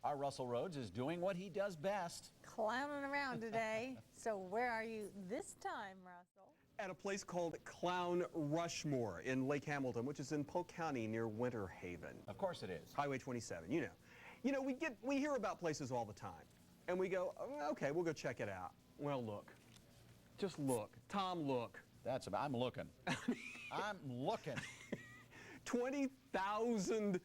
Our Russell Rhodes is doing what he does best. Clowning around today. So where are you this time, Russell? At a place called Clown Rushmore in Lake Hamilton, which is in Polk County near Winter Haven. Of course it is. Highway 27, you know. You know, we hear about places all the time, and we go, oh, okay, we'll go check it out. Well, look. Just look. Tom, look. I'm looking. I'm looking. 20,000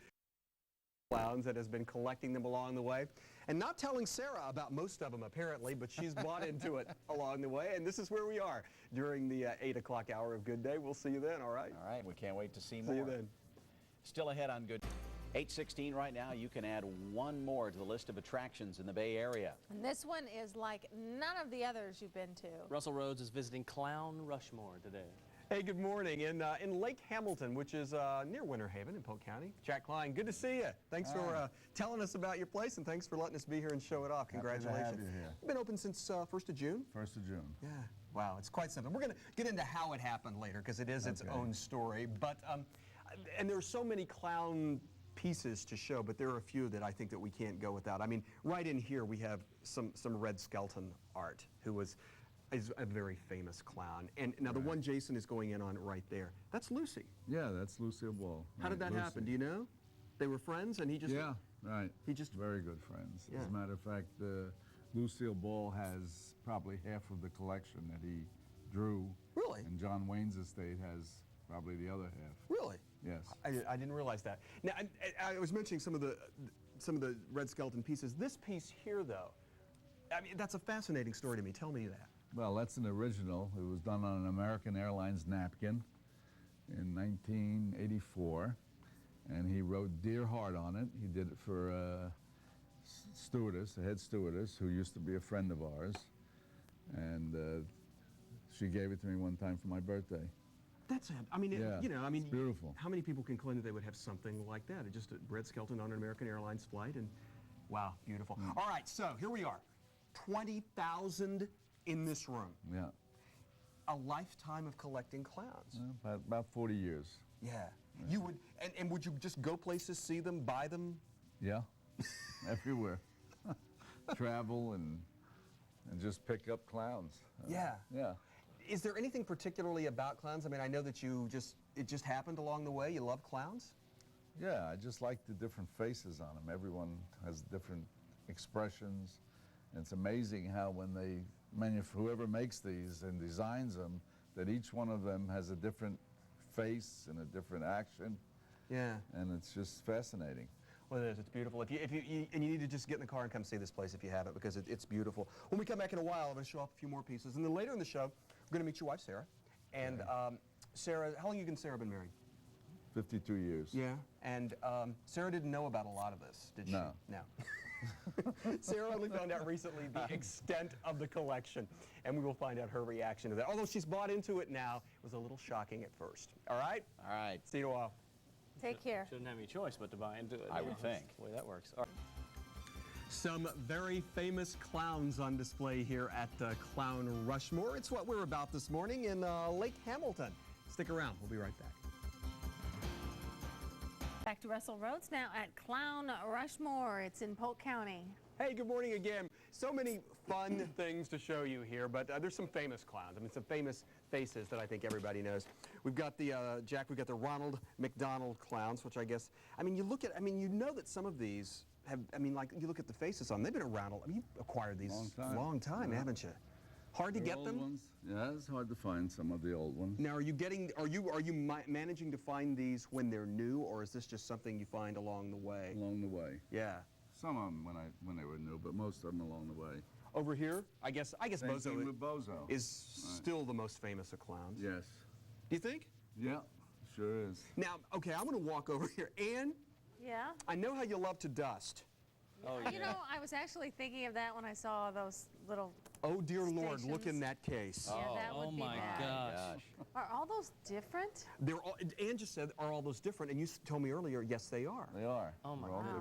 clowns that has been collecting them along the way. And not telling Sarah about most of them, apparently, but she's bought into it along the way. And this is where we are during the 8 o'clock hour of Good Day. We'll see you then, all right? All right, we can't wait to see more. See you then. Still ahead on Good. 8:16 right now. You can add one more to the list of attractions in the Bay Area. And this one is like none of the others you've been to. Russell Rhodes is visiting Clown Rushmore today. Hey, good morning. In Lake Hamilton, which is near Winter Haven in Polk County. Jack Klein, good to see you. Thanks for telling us about your place, and thanks for letting us be here and show it off. Congratulations. Happy to have you here. Been open since 1st of June? 1st of June. Yeah. Wow, it's quite something. We're going to get into how it happened later because it is its own story. But and there are so many clown pieces to show, but there are a few that I think that we can't go without. I mean, right in here we have some Red Skelton art, who is a very famous clown. And now the one Jason is going in on right there, that's Lucy. Yeah, that's Lucille Ball. How did that happen? Do you know? They were friends, and he just... Yeah, right. He just... Very good friends. Yeah. As a matter of fact, Lucille Ball has probably half of the collection that he drew. Really? And John Wayne's estate has probably the other half. Really? Yes. I didn't realize that. Now, I was mentioning some of the Red Skelton pieces. This piece here, though, I mean, that's a fascinating story to me. Tell me that. Well, that's an original. It was done on an American Airlines napkin in 1984, and he wrote Dear Heart on it. He did it for a stewardess, a head stewardess, who used to be a friend of ours, and she gave it to me one time for my birthday. That's, I mean, yeah, you know, I mean, it's beautiful. How many people can claim that they would have something like that? It's just a Red Skelton on an American Airlines flight, and wow, beautiful. All right, so here we are, 20,000 in this room. Yeah. A lifetime of collecting clowns. About 40 years. Yeah. You would, and would you just go places, see them, buy them? Yeah, everywhere. Travel and just pick up clowns. Yeah. Yeah. Is there anything particularly about clowns? I mean, I know that it just happened along the way. You love clowns? Yeah, I just like the different faces on them. Everyone has different expressions. And it's amazing how when whoever makes these and designs them, that each one of them has a different face and a different action. Yeah. And it's just fascinating. Well, it is. It's beautiful. And you need to just get in the car and come see this place if you haven't, because it's beautiful. When we come back in a while, I'm going to show off a few more pieces. And then later in the show, we're going to meet your wife, Sarah. And Sarah, how long have you and Sarah been married? 52 years. Yeah. And Sarah didn't know about a lot of this, did she? No. No. Sarah only found out recently the extent of the collection, and we will find out her reaction to that. Although she's bought into it now, it was a little shocking at first. All right? All right. See you in a while. Take care. Shouldn't have any choice but to buy into it. I would think. That's the way that works. All right. Some very famous clowns on display here at Clown Rushmore. It's what we're about this morning in Lake Hamilton. Stick around. We'll be right back. Back to Russell Rhodes now at Clown Rushmore. It's in Polk County. Hey, good morning again. So many fun things to show you here, but there's some famous clowns. I mean, some famous faces that I think everybody knows. We've got the, Jack, we've got the Ronald McDonald clowns, which I guess, I mean, you look at, I mean, you know that some of these have, I mean, like, you look at the faces on them, they've been around, I mean, you acquired these long time, yeah. haven't you? Hard to get them? Ones. Yeah, it's hard to find some of the old ones. Now, are you managing to find these when they're new, or is this just something you find along the way? Along the way. Yeah. Some of them when they were new, but most of them along the way. Over here, I guess Same Bozo, thing with Bozo is still the most famous of clowns. Yes. Do you think? Yeah, sure is. Now, okay, I'm going to walk over here. Ann, Yeah? I know how you love to dust. Oh, You know, I was actually thinking of that when I saw those little... Oh, dear Lord, look in Stations. that case. Yeah, that would be my bad. gosh. Are all those different? They're all, Ann just said, are all those different? And you told me earlier, yes, they are. They are. Oh, my They're all God.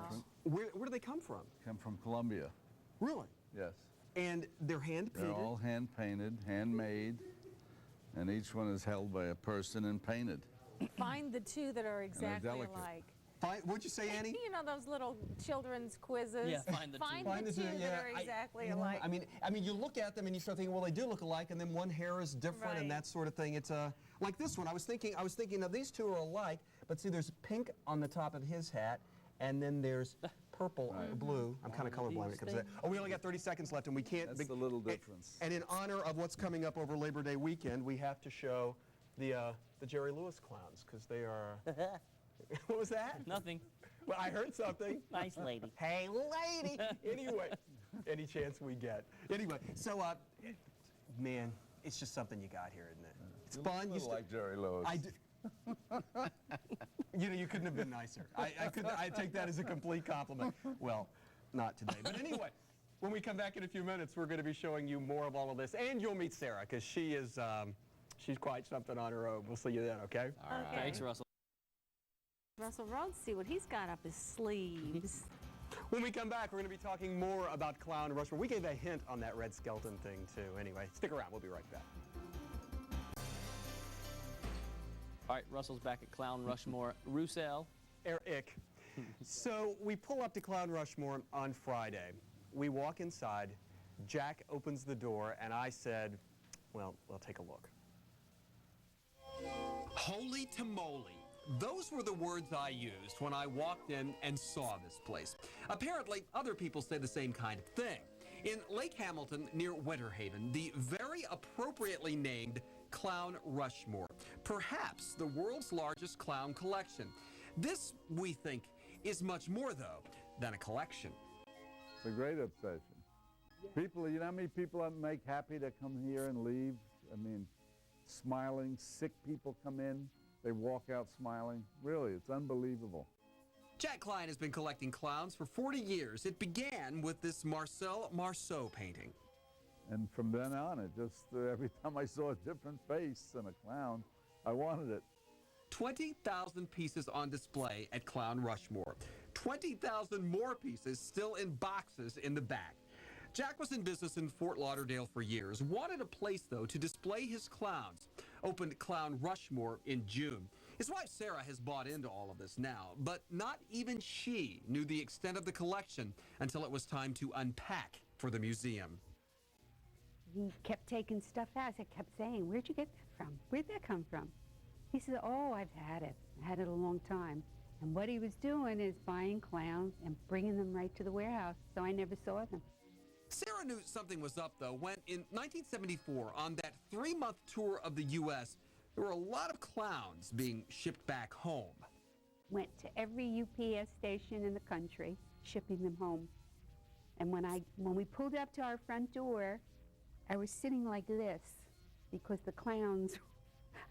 different. Where do they come from? Come from Colombia. Really? Yes. And they're hand-painted? They're all hand-painted, handmade, and each one is held by a person and painted. Find the two that are exactly delicate. alike. What'd you say, Annie? You know those little children's quizzes? Yeah, find the two. Find the two that are exactly alike. I mean, you look at them and you start thinking, well, they do look alike, and then one hair is different and Right. that sort of thing. It's like this one. I was thinking now these two are alike, but see, there's pink on the top of his hat, and then there's purple, blue. I'm kind of colorblind when it comes to that. Oh, we only got 30 seconds left, and we can't. That's the little difference. And in honor of what's coming up over Labor Day weekend, we have to show the Jerry Lewis clowns because they are. What was that? Nothing. Well, I heard something. Nice lady. Hey, lady. Anyway, any chance we get. Anyway, so man, it's just something you got here, isn't it? It's fun. You like Jerry Lewis. You know, you couldn't have been nicer. I take that as a complete compliment. Well, not today. But anyway, when we come back in a few minutes, we're going to be showing you more of all of this, and you'll meet Sarah because she is she's quite something on her own. We'll see you then, okay? All right. Okay. Thanks, Russell. Russell Rhodes, see what he's got up his sleeves. When we come back, we're going to be talking more about Clown Rushmore. We gave a hint on that red skeleton thing, too. Anyway, stick around. We'll be right back. All right, Russell's back at Clown Rushmore. Roussel. Eric. So we pull up to Clown Rushmore on Friday. We walk inside. Jack opens the door, and I said, well, take a look. Holy tamale. Those were the words I used when I walked in and saw this place. Apparently, other people say the same kind of thing. In Lake Hamilton, near Winter Haven, the very appropriately named Clown Rushmore, perhaps the world's largest clown collection. This, we think, is much more, though, than a collection. It's a great obsession. People, you know how many people I make happy to come here and leave? I mean, smiling, sick people come in. They walk out smiling. Really, it's unbelievable. Jack Klein has been collecting clowns for 40 years. It began with this Marcel Marceau painting. And from then on, it just, every time I saw a different face and a clown, I wanted it. 20,000 pieces on display at Clown Rushmore. 20,000 more pieces still in boxes in the back. Jack was in business in Fort Lauderdale for years, wanted a place, though, to display his clowns. Opened Clown Rushmore in June. His wife, Sarah, has bought into all of this now, but not even she knew the extent of the collection until it was time to unpack for the museum. He kept taking stuff out. I kept saying, where'd you get that from? Where'd that come from? He said, oh, I've had it. I had it a long time. And what he was doing is buying clowns and bringing them right to the warehouse, so I never saw them. Sarah knew something was up, though, when in 1974, on that 3-month tour of the U.S., there were a lot of clowns being shipped back home. Went to every UPS station in the country, shipping them home. And when we pulled up to our front door, I was sitting like this because the clowns,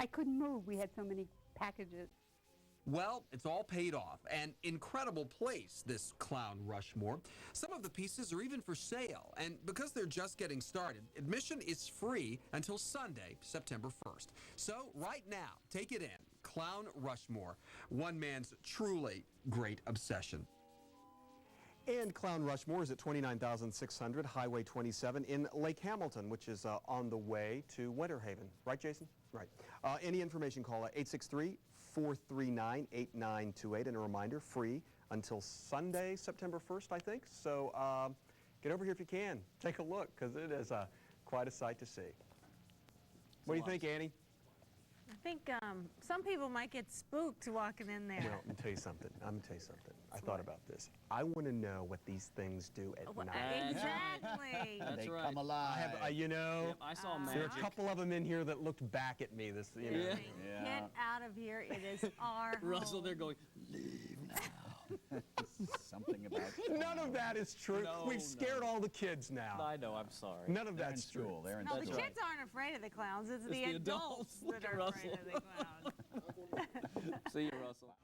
I couldn't move. We had so many packages. Well, it's all paid off. An incredible place, this Clown Rushmore. Some of the pieces are even for sale, and because they're just getting started, admission is free until Sunday, September 1st. So right now, take it in. Clown Rushmore, one man's truly great obsession. And Clown Rushmore is at 29,600 Highway 27 in Lake Hamilton, which is on the way to Winter Haven. Right, Jason? Right. Any information, call 863-439-8928. And a reminder, free until Sunday, September 1st, I think. So get over here if you can. Take a look, because it is quite a sight to see. What do you think, Annie? I think some people might get spooked walking in there. Well, let me tell you something. I thought about this. I want to know what these things do at Well, night. exactly. That's They right. come alive. You know, Yep, I saw there are magic. a couple of them in here that looked back at me. This, you know. Yeah. Yeah. Get out of here. It is our Russell, home. they're going, Something about None of that is true. No, We've scared all the kids now. I know, I'm sorry. None of They're in that's true. school. They're in No, the school. kids aren't afraid of the clowns. It's It's the the adults adults. Look that at are afraid Russell. of the clowns. See you, Russell.